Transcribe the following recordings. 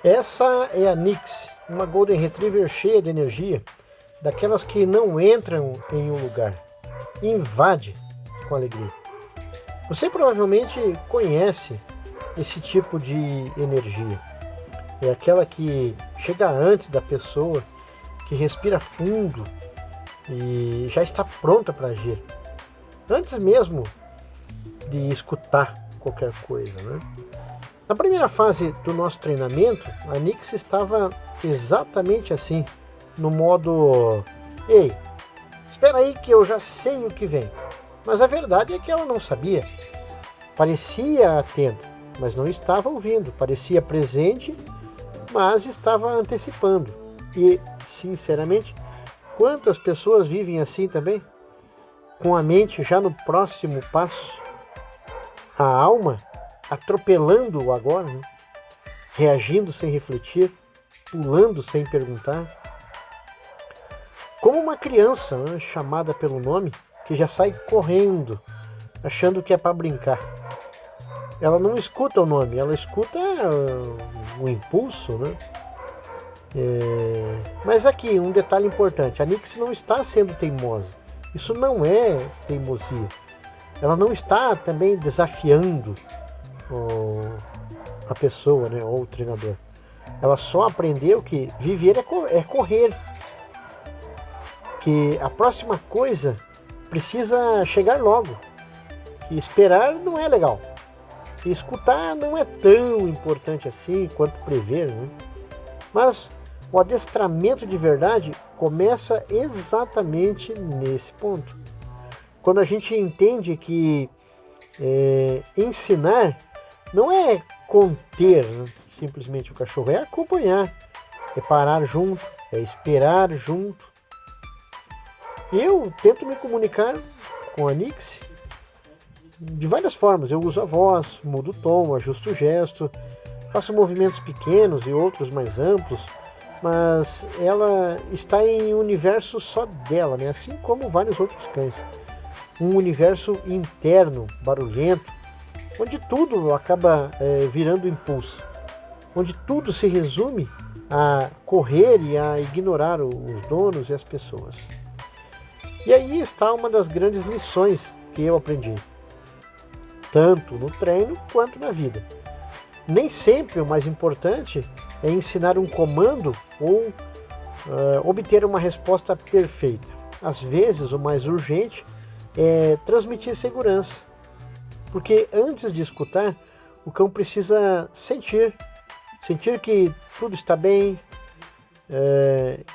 Essa é a Nix, uma Golden Retriever cheia de energia, daquelas que não entram em um lugar, invade com alegria. Você provavelmente conhece esse tipo de energia. É aquela que chega antes da pessoa, que respira fundo e já está pronta para agir, antes mesmo de escutar qualquer coisa, né? Na primeira fase do nosso treinamento, a Nix estava exatamente assim, no modo: ei, espera aí que eu já sei o que vem. Mas a verdade é que ela não sabia. Parecia atenta, mas não estava ouvindo. Parecia presente, mas estava antecipando. E, sinceramente, quantas pessoas vivem assim também? Com a mente já no próximo passo, a alma atropelando o agora, né? Reagindo sem refletir, pulando sem perguntar. Como uma criança, né, chamada pelo nome, que já sai correndo, achando que é para brincar. Ela não escuta o nome, ela escuta o impulso, né? Mas aqui, um detalhe importante, a Nix não está sendo teimosa. Isso não é teimosia. Ela não está também desafiando a pessoa, né, ou o treinador. Ela só aprendeu que viver é correr. Que a próxima coisa precisa chegar logo. Que esperar não é legal. Que escutar não é tão importante assim quanto prever, né? Mas o adestramento de verdade começa exatamente nesse ponto. Quando a gente entende que ensinar não é conter, né, simplesmente o cachorro, é acompanhar, é parar junto, é esperar junto. Eu tento me comunicar com a Nix de várias formas. Eu uso a voz, mudo o tom, ajusto o gesto, faço movimentos pequenos e outros mais amplos, mas ela está em um universo só dela, né? Assim como vários outros cães. Um universo interno, barulhento, onde tudo acaba virando impulso, onde tudo se resume a correr e a ignorar os donos e as pessoas. E aí está uma das grandes lições que eu aprendi, tanto no treino quanto na vida. Nem sempre o mais importante é ensinar um comando ou obter uma resposta perfeita. Às vezes o mais urgente é transmitir segurança, porque antes de escutar, o cão precisa sentir que tudo está bem,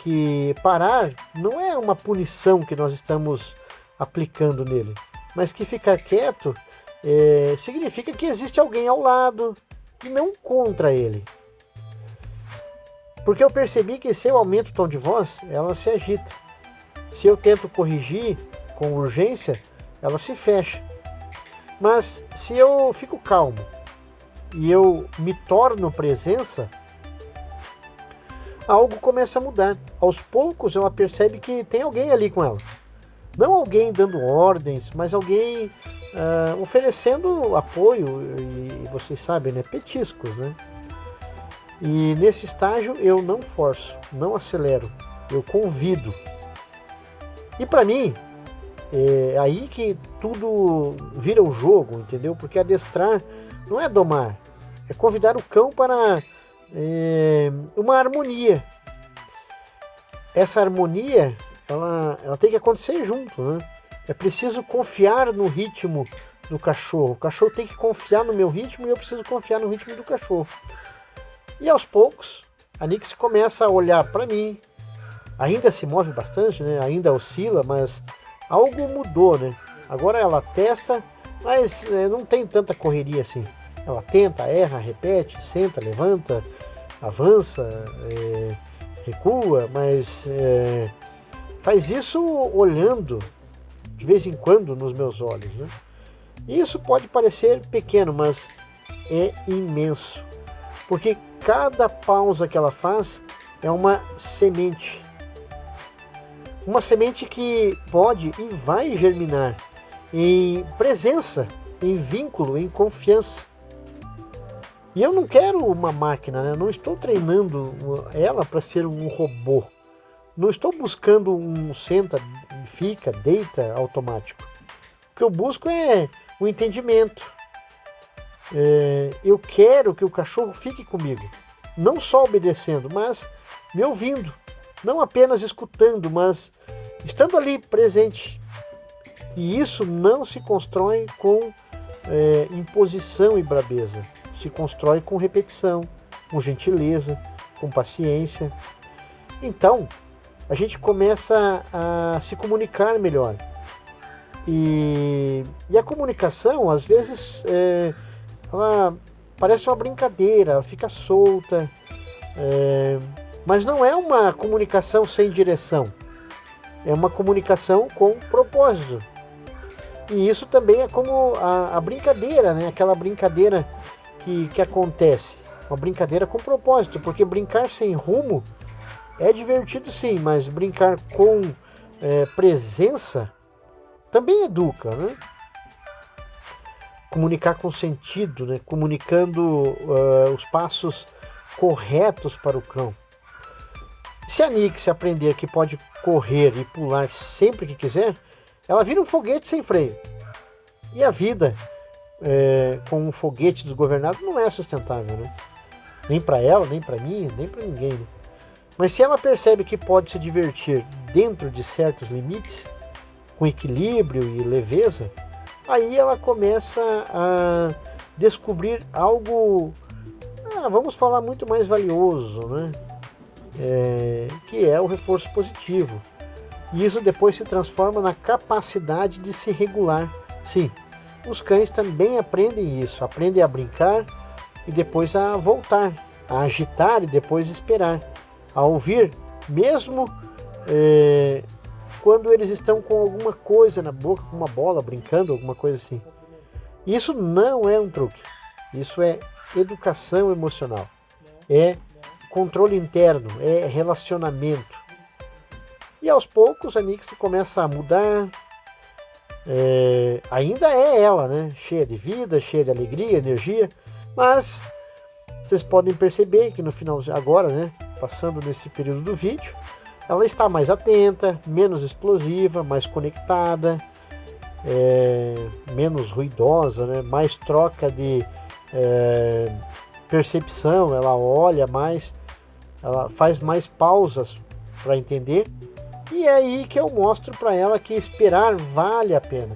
que parar não é uma punição que nós estamos aplicando nele, mas que ficar quieto significa que existe alguém ao lado e não contra ele. Porque eu percebi que se eu aumento o tom de voz, ela se agita. Se eu tento corrigir com urgência, ela se fecha. Mas se eu fico calmo e eu me torno presença, algo começa a mudar. Aos poucos ela percebe que tem alguém ali com ela. Não alguém dando ordens, mas alguém oferecendo apoio e vocês sabem, né, petiscos, né? E nesse estágio eu não forço, não acelero, eu convido. E para mim, é aí que tudo vira o jogo, entendeu? Porque adestrar não é domar, é convidar o cão para uma harmonia. Essa harmonia, ela tem que acontecer junto, né? É preciso confiar no ritmo do cachorro. O cachorro tem que confiar no meu ritmo e eu preciso confiar no ritmo do cachorro. E aos poucos, a Nix começa a olhar para mim. Ainda se move bastante, né? Ainda oscila, mas algo mudou, né? Agora ela testa, mas não tem tanta correria assim. Ela tenta, erra, repete, senta, levanta, avança, recua, mas faz isso olhando de vez em quando nos meus olhos, né? Isso pode parecer pequeno, mas é imenso, porque cada pausa que ela faz é uma semente. Uma semente que pode e vai germinar em presença, em vínculo, em confiança. E eu não quero uma máquina, né? Eu não estou treinando ela para ser um robô. Não estou buscando um senta, fica, deita automático. O que eu busco é o entendimento. Eu quero que o cachorro fique comigo. Não só obedecendo, mas me ouvindo. Não apenas escutando, mas estando ali presente. E isso não se constrói com imposição e brabeza. Se constrói com repetição, com gentileza, com paciência. Então, a gente começa a se comunicar melhor. E a comunicação, às vezes, ela parece uma brincadeira, ela fica solta, mas não é uma comunicação sem direção. É uma comunicação com propósito. E isso também é como a brincadeira, né? Aquela brincadeira que acontece. Uma brincadeira com propósito, porque brincar sem rumo é divertido sim, mas brincar com presença também educa, né? Comunicar com sentido, né? Comunicando os passos corretos para o cão. Se a Nix aprender que pode correr e pular sempre que quiser, ela vira um foguete sem freio. E a vida com um foguete desgovernado não é sustentável, né? Nem para ela, nem para mim, nem para ninguém. Né? Mas se ela percebe que pode se divertir dentro de certos limites, com equilíbrio e leveza, aí ela começa a descobrir algo, vamos falar, muito mais valioso, né? Que é o reforço positivo. E isso depois se transforma na capacidade de se regular. Sim, os cães também aprendem isso, aprendem a brincar e depois a voltar, a agitar e depois esperar, a ouvir, mesmo quando eles estão com alguma coisa na boca, com uma bola, brincando, alguma coisa assim. Isso não é um truque, isso é educação emocional, é controle interno, é relacionamento. E aos poucos a Nix começa a mudar, ainda é ela, né? Cheia de vida, cheia de alegria, energia, mas vocês podem perceber que no final, agora, né? Passando nesse período do vídeo, ela está mais atenta, menos explosiva, mais conectada, menos ruidosa, né? Mais troca de percepção, ela olha mais, ela faz mais pausas para entender. E é aí que eu mostro para ela que esperar vale a pena,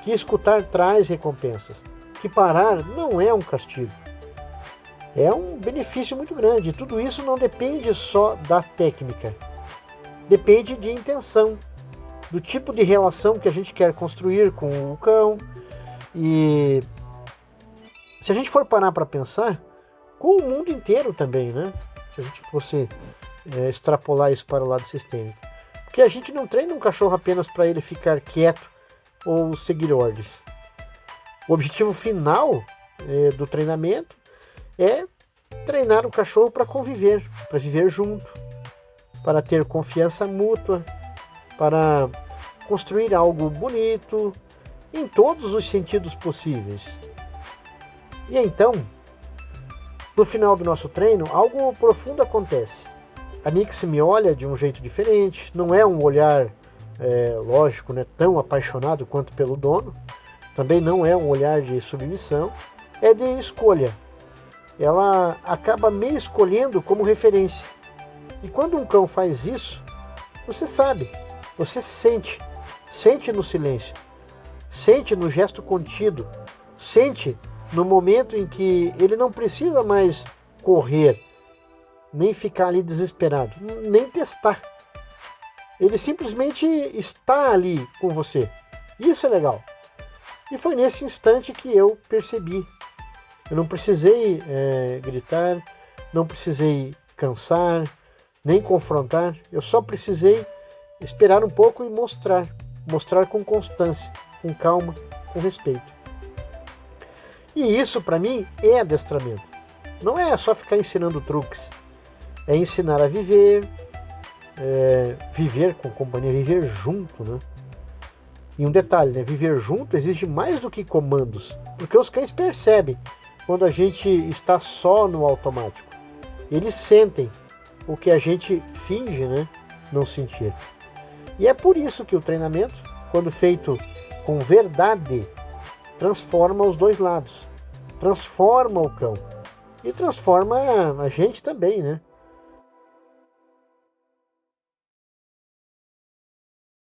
que escutar traz recompensas, que parar não é um castigo, é um benefício muito grande. Tudo isso não depende só da técnica, depende de intenção, do tipo de relação que a gente quer construir com o cão. E se a gente for parar para pensar, com o mundo inteiro também, né? Se a gente fosse extrapolar isso para o lado sistêmico. Porque a gente não treina um cachorro apenas para ele ficar quieto ou seguir ordens. O objetivo final do treinamento é treinar o cachorro para conviver, para viver junto, para ter confiança mútua, para construir algo bonito, em todos os sentidos possíveis. E então, no final do nosso treino, algo profundo acontece. A Nix me olha de um jeito diferente, não é um olhar, lógico, né, tão apaixonado quanto pelo dono, também não é um olhar de submissão, é de escolha. Ela acaba me escolhendo como referência. E quando um cão faz isso, você sabe, você sente no silêncio, sente no gesto contido, sente no momento em que ele não precisa mais correr, nem ficar ali desesperado, nem testar. Ele simplesmente está ali com você. Isso é legal. E foi nesse instante que eu percebi. Eu não precisei gritar, não precisei cansar, nem confrontar. Eu só precisei esperar um pouco e mostrar com constância, com calma, com respeito. E isso para mim é adestramento. Não é só ficar ensinando truques. É ensinar a viver, viver com companhia, viver junto, né? E um detalhe, né? Viver junto exige mais do que comandos, porque os cães percebem quando a gente está só no automático. Eles sentem o que a gente finge, né, não sentir. E é por isso que o treinamento, quando feito com verdade, transforma os dois lados. Transforma o cão. E transforma a gente também, né?